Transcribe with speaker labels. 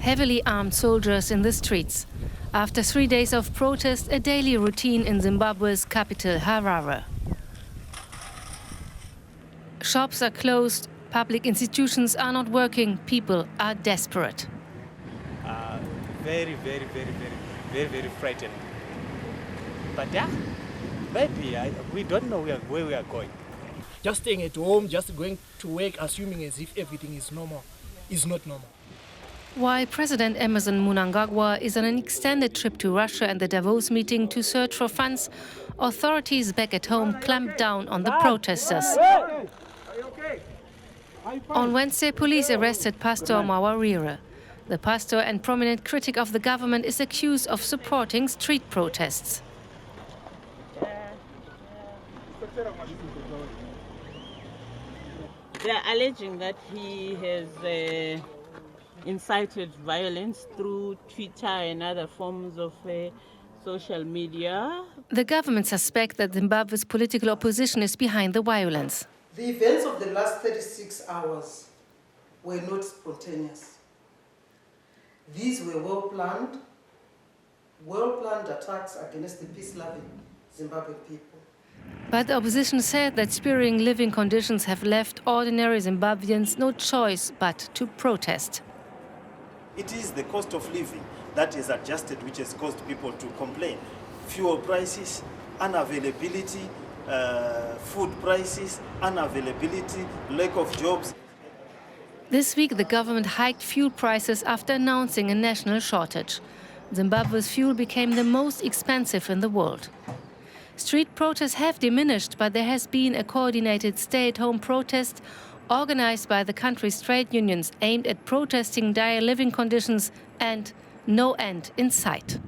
Speaker 1: Heavily armed soldiers in the streets. After 3 days of protest, a daily routine in Zimbabwe's capital, Harare. Shops are closed, public institutions are not working, people are desperate.
Speaker 2: Very frightened. But yeah, maybe we don't know where we are going.
Speaker 3: Just staying at home, just going to work, assuming as if everything is normal, is not normal.
Speaker 1: While President Emmerson Mnangagwa is on an extended trip to Russia and the Davos meeting to search for funds, authorities back at home clamped down on the protesters. On Wednesday, police arrested Pastor Mawarire. The pastor and prominent critic of the government is accused of supporting street protests.
Speaker 4: They are alleging that he has incited violence through Twitter and other forms of social media.
Speaker 1: The government suspects that Zimbabwe's political opposition is behind the violence.
Speaker 5: The events of the last 36 hours were not spontaneous. These were well-planned attacks against the peace-loving Zimbabwean people.
Speaker 1: But the opposition said that spurring living conditions have left ordinary Zimbabweans no choice but to protest.
Speaker 6: It is the cost of living that is adjusted which has caused people to complain. Fuel prices, unavailability, food prices, unavailability, lack of jobs.
Speaker 1: This week, the government hiked fuel prices after announcing a national shortage. Zimbabwe's fuel became the most expensive in the world. Street protests have diminished, but there has been a coordinated stay-at-home protest organized by the country's trade unions aimed at protesting dire living conditions and no end in sight.